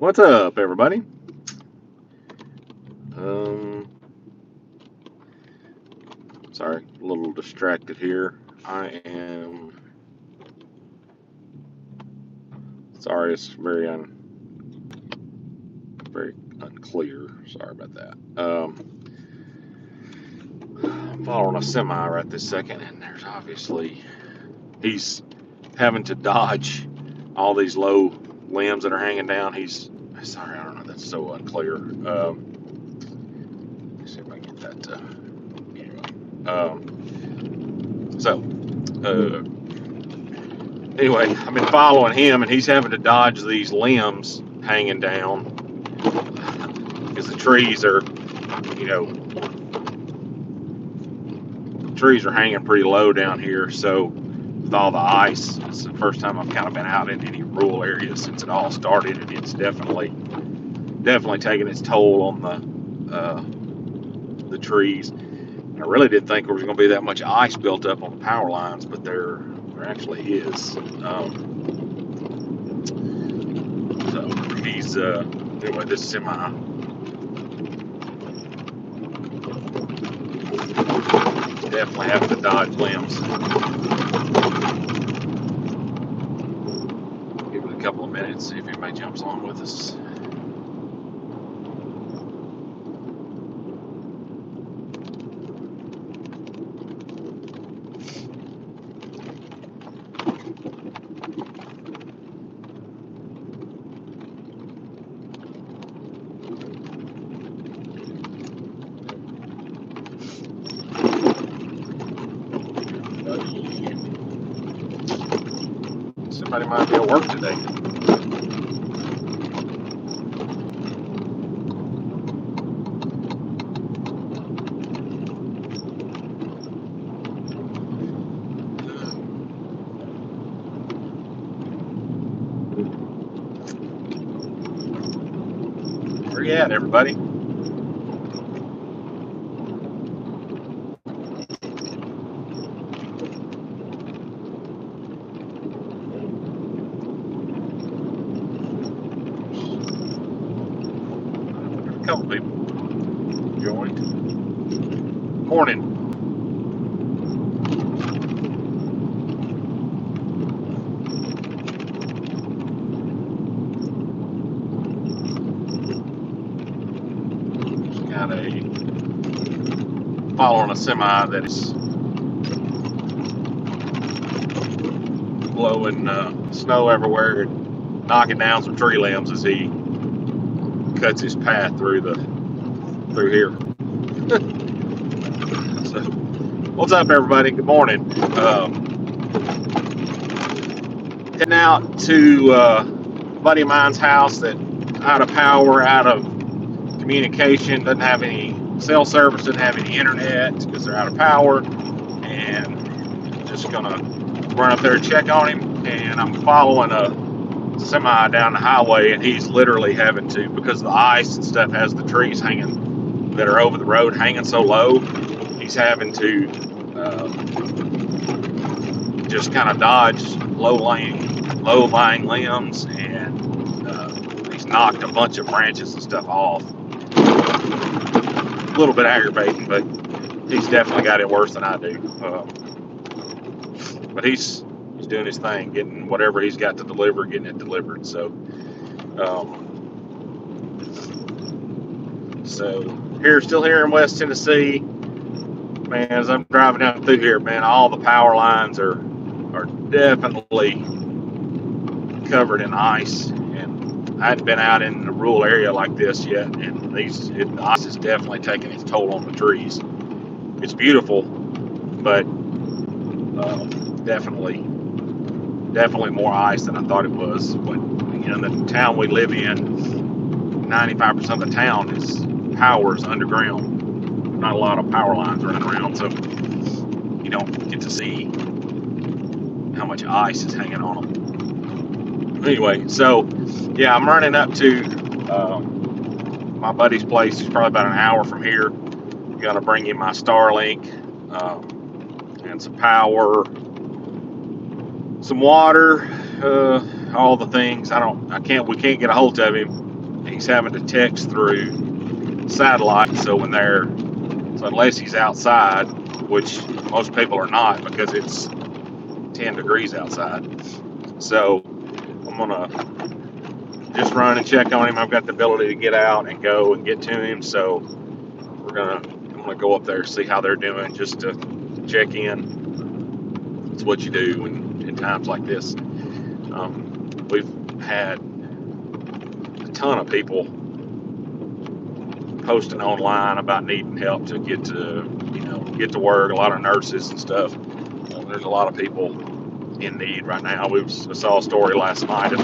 What's up, everybody? Um, Sorry, a little distracted here. I am sorry. It's very unclear. Sorry about that. I'm following a semi right this second, and there's obviously he's having to dodge all these low limbs that are hanging down. He's sorry. I don't know. That's so unclear. Let's see if I can get that. Anyway. So. Anyway, I've been following him, and he's having to dodge these limbs hanging down because the trees are, you know, trees are hanging pretty low down here. So with all the ice, it's the first time I've kind of been out in any rural area since it all started, and it's definitely taking its toll on the trees. I really didn't think there was going to be that much ice built up on the power lines, but there actually is. So he's anyway. This semi definitely having to dodge limbs. Give it a couple of minutes, see if anybody jumps on with us. Somebody might be at work today. Where you at, everybody? A couple people joined. Morning. Just got following a semi that is blowing snow everywhere and knocking down some tree limbs as he cuts his path through here. So, what's up, everybody? Good morning. Heading out to a buddy of mine's house that out of power, out of communication, doesn't have any cell service, doesn't have any internet because they're out of power, and just gonna run up there and check on him. And I'm following a semi down the highway, and he's literally having to, because the ice and stuff has the trees hanging that are over the road hanging so low, he's having to just kind of dodge low-lying limbs, and he's knocked a bunch of branches and stuff off. A little bit aggravating, but he's definitely got it worse than I do. But he's doing his thing, getting whatever he's got to deliver, getting it delivered. So still here in West Tennessee, man. As I'm driving down through here, man, all the power lines are definitely covered in ice, and I hadn't been out in a rural area like this yet, and the ice is definitely taking its toll on the trees. It's beautiful, but definitely more ice than I thought it was. But the town we live in, 95% of the town is underground. Not a lot of power lines running around, so you don't get to see how much ice is hanging on them. Anyway, so yeah, I'm running up to my buddy's place. He's probably about an hour from here. Got to bring him my Starlink and some power, some water, all the things. We can't get a hold of him he's having to text through satellite. So unless he's outside, which most people are not because it's 10 degrees outside. So I'm gonna just run and check on him. I've got the ability to get out and go and get to him. So I'm gonna go up there, see how they're doing, just to check in. It's what you do in times like this. We've had a ton of people posting online about needing help to get to work. A lot of nurses and stuff. There's a lot of people in need right now. I saw a story last night of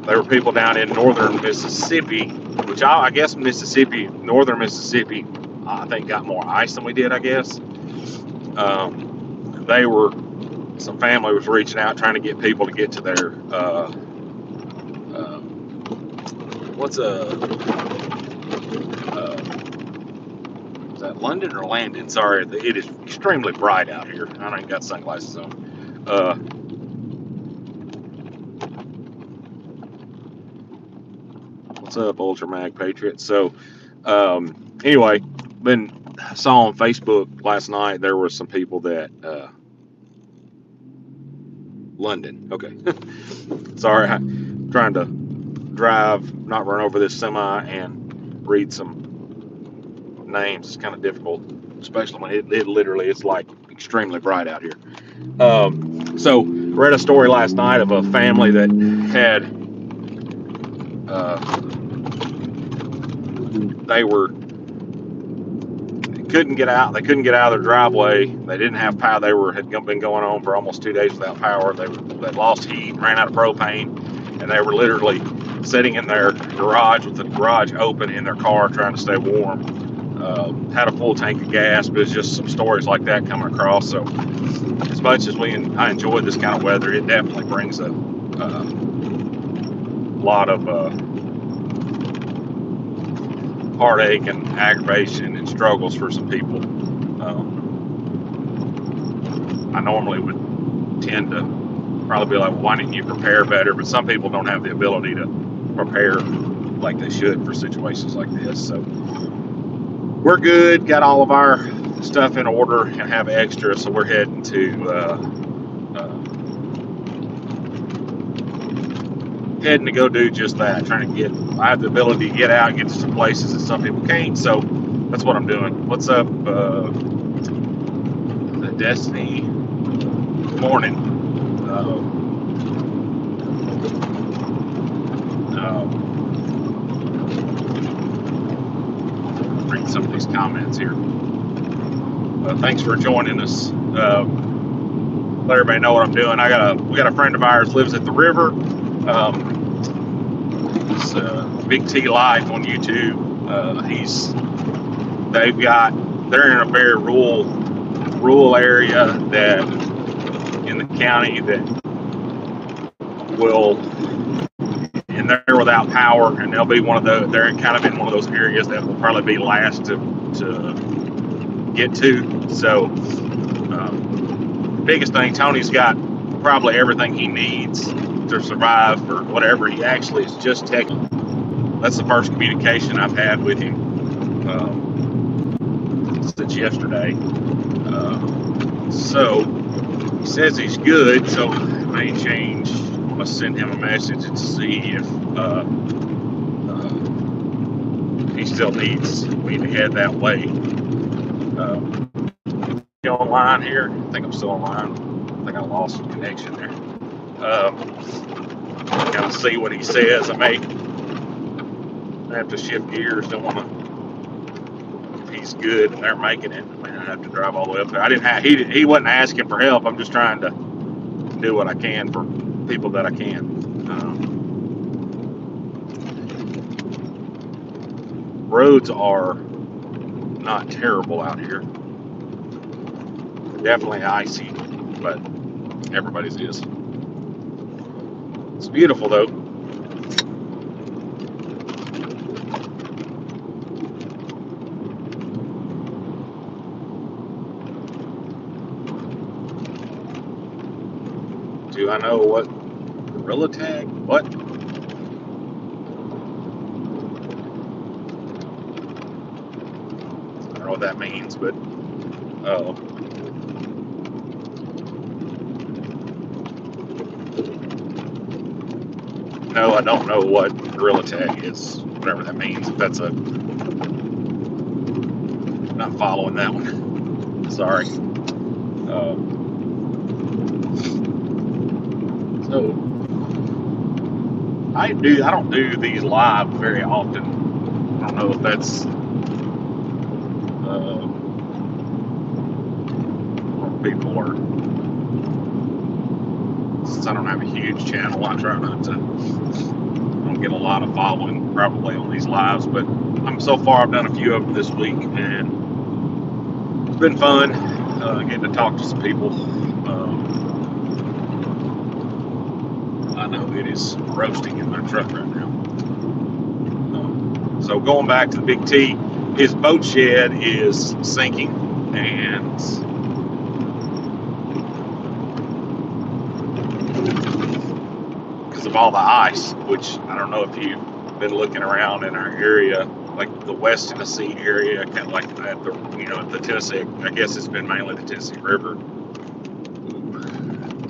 there were people down in northern Mississippi, which I guess northern Mississippi, I think got more ice than we did. I guess some family was reaching out trying to get people to get to their is that London or Landon? Sorry, it is extremely bright out here. I ain't got sunglasses on. What's up, Ultra Mag Patriot? So, anyway, saw on Facebook last night there were some people that London. Okay, sorry, I'm trying to drive, not run over this semi and read some names. It's kind of difficult, especially when it literally it's like extremely bright out here. So read a story last night of a family that had they couldn't get out. They couldn't get out of their driveway. They didn't have power. Had been going on for almost 2 days without power. They lost heat, ran out of propane, and they were literally sitting in their garage with the garage open in their car trying to stay warm. Had a full tank of gas, but it's just some stories like that coming across. So as much as I enjoy this kind of weather, it definitely brings a lot of heartache and aggravation and struggles for some people. I normally would tend to probably be like, well, why didn't you prepare better? But some people don't have the ability to prepare like they should for situations like this. So we're good, got all of our stuff in order and have extra, so we're heading to go do just that. I have the ability to get out and get to some places that some people can't, so that's what I'm doing. What's up, the Destiny? Good morning. Read some of these comments here. Thanks for joining us. Let everybody know what I'm doing. We got a friend of ours lives at the river. It's Big T Life on YouTube. They're in a very rural area that in the county that and they're without power, and they're kind of in one of those areas that will probably be last to get to. So biggest thing, Tony's got probably everything he needs to survive or whatever. He actually is just texting. That's the first communication I've had with him since yesterday. So he says he's good, so it may change. I'm gonna send him a message to see if he still needs me to head that way. Online here. I think I'm still online. I think I lost some connection there. Kind of see what he says. I may have to shift gears. Don't want to. If he's good and they're making it, I may have to drive all the way up there. He wasn't asking for help. I'm just trying to do what I can for people that I can. Roads are not terrible out here. Definitely icy, but everybody's is. It's beautiful though. Do I know what gorilla tag? What? what that means, but no, I don't know what Gorilla Tag is, whatever that means. If that's not following that one. Sorry. So I don't do these live very often. I don't know if that's people are, since I don't have a huge channel, I try not to, I don't get a lot of following probably on these lives, but so far I've done a few of them this week, and it's been fun getting to talk to some people. I know it is roasting in my truck right now. So going back to the Big T, his boat shed is sinking, and because of all the ice, which I don't know if you've been looking around in our area, like the West Tennessee area, kind of like at the, at the Tennessee, I guess it's been mainly the Tennessee River.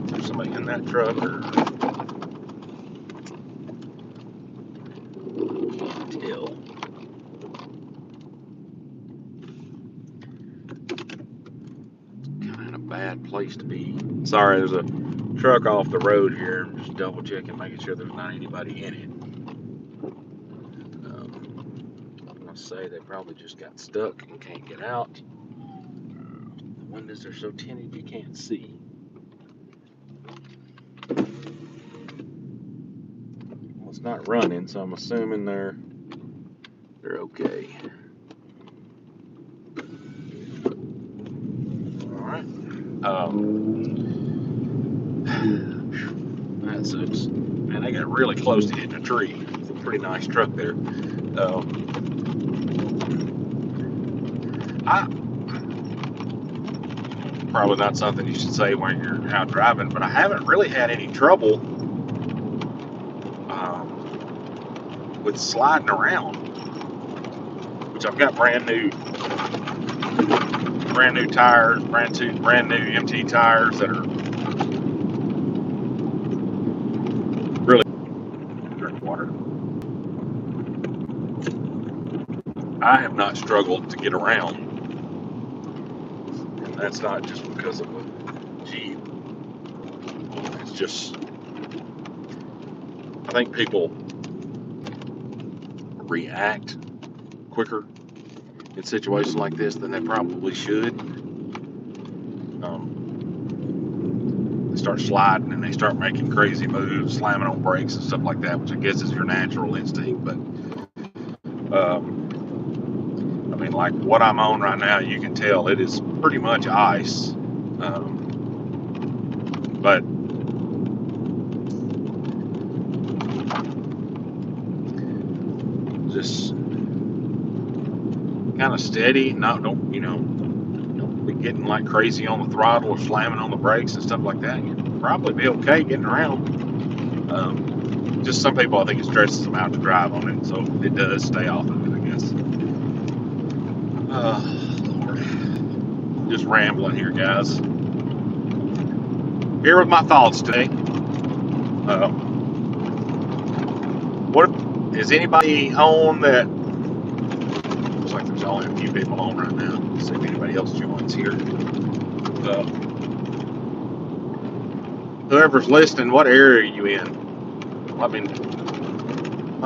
Is there somebody in that truck, or tell? Kind of in a bad place to be. Sorry, there's a truck off the road here. I'm just double checking, making sure there's not anybody in it. I'm gonna say they probably just got stuck and can't get out. The windows are so tinted you can't see. Well, it's not running, so I'm assuming they're okay. All right. That sucks. Man, they got really close to hitting a tree. It's a pretty nice truck there. Probably not something you should say when you're out driving, but I haven't really had any trouble with sliding around, which I've got brand new tires, brand new MT tires that are really drink water. I have not struggled to get around, and that's not just because of a Jeep. It's just, I think people react quicker in situations like this than they probably should. They start sliding and they start making crazy moves, slamming on brakes and stuff like that, which I guess is your natural instinct. But I mean, like what I'm on right now, you can tell it is pretty much ice. But just kind of steady, don't be getting like crazy on the throttle or slamming on the brakes and stuff like that. You'll probably be okay getting around. Just some people, I think it stresses them out to drive on it, so it does stay off of it, I guess. Lord. Just rambling here, guys. Here with my thoughts today. What is anybody on that? Looks like there's only a few people on right now. Let's see if anybody else joins here. Whoever's listening, what area are you in? Let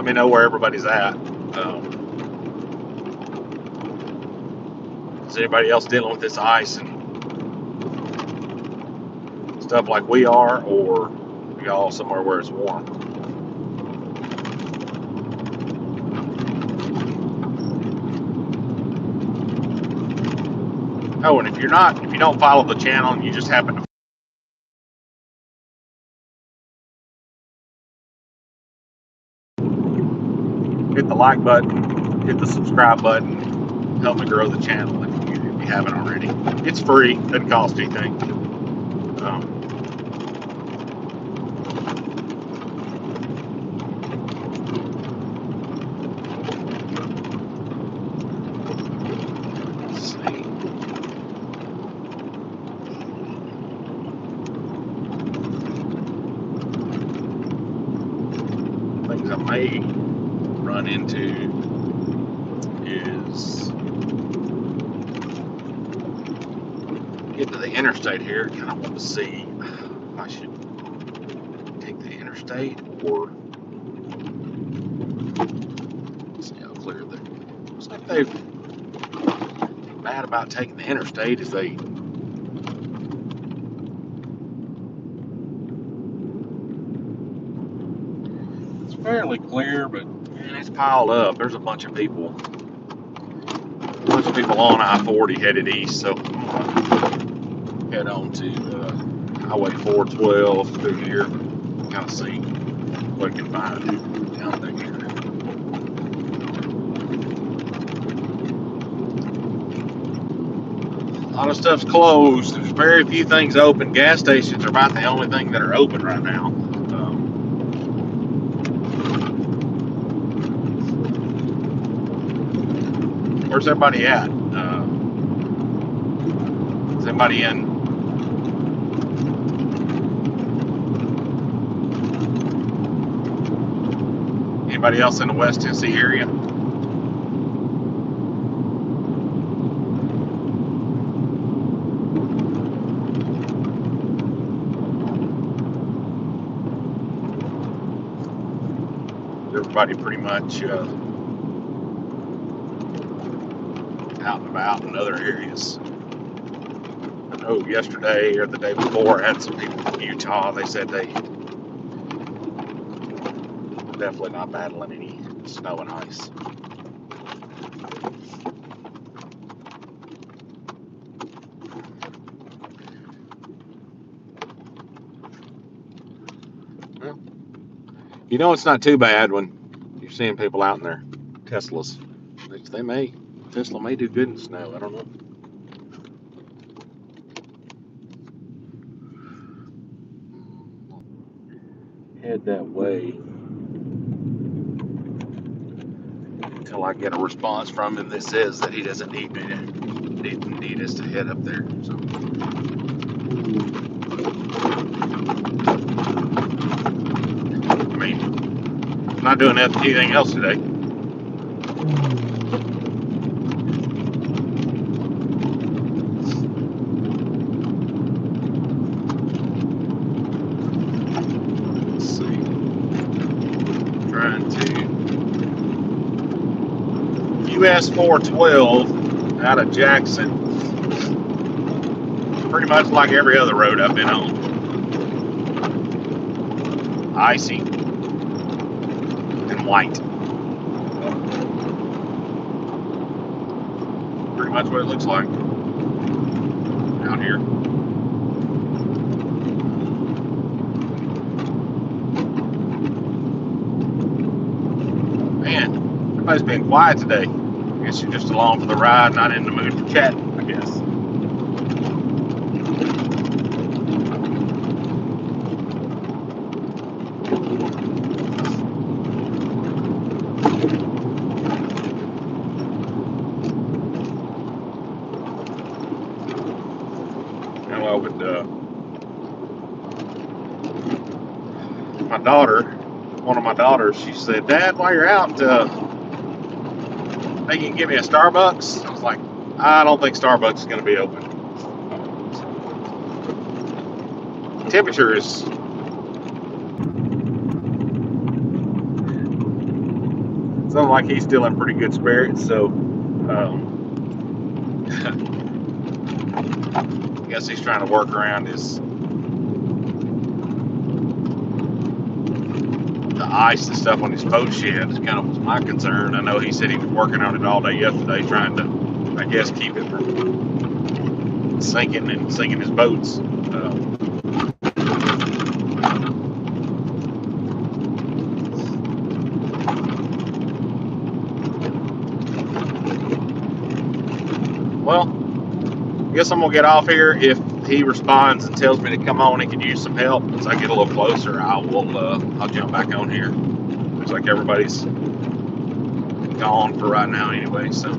me know where everybody's at. Is anybody else dealing with this ice and stuff like we are, or are y'all somewhere where it's warm? Oh, and if you don't follow the channel and you just happen to hit the like button, hit the subscribe button, help me grow the channel if you haven't already. It's free, doesn't cost anything. Let's see. things I may run into is get to the interstate here. Kind of want to see if I should take the interstate or see how clear they. Looks like they've bad about taking the interstate is they. It's fairly clear, but man, it's piled up. There's a bunch of people. On I-40 headed east, so I'm gonna head on to Highway 412 through here. Kind of see what I can find down there. A lot of stuff's closed. There's very few things open. Gas stations are about the only thing that are open right now. Where's everybody at? Is everybody in? Anybody else in the West Tennessee area? Everybody pretty much out and about in other areas. I know yesterday or the day before I had some people from Utah. They said they definitely not battling any snow and ice. Well, you know it's not too bad when you're seeing people out in their Teslas. Tesla may do good in snow. I don't know. Head that way until I get a response from him that says that he doesn't need us to head up there. So. I mean, I'm not doing anything else today. US 412 out of Jackson. Pretty much like every other road I've been on. Icy and white. Pretty much what it looks like out here. Man, everybody's been quiet today. I guess you're just along for the ride, not in the mood for chatting, I guess. Well, with my daughter, one of my daughters, she said, "Dad, while you're out, think you can give me a Starbucks?" I was like, I don't think Starbucks is going to be open. The temperature is sounds like he's still in pretty good spirits, so I guess he's trying to work around the ice and stuff on his boat shed. Is kind of my concern. I know he said he was working on it all day yesterday, trying to, I guess, keep it from sinking his boats. Well, I guess I'm gonna get off here. If he responds and tells me to come on and can use some help, as I get a little closer, I'll jump back on here. Looks like everybody's gone for right now anyway, so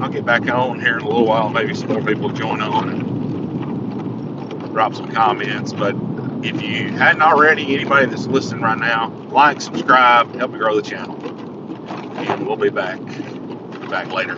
I'll get back on here in a little while. Maybe some more people join on and drop some comments. But If you hadn't already, anybody that's listening right now, like, subscribe, help me grow the channel. And we'll be back later.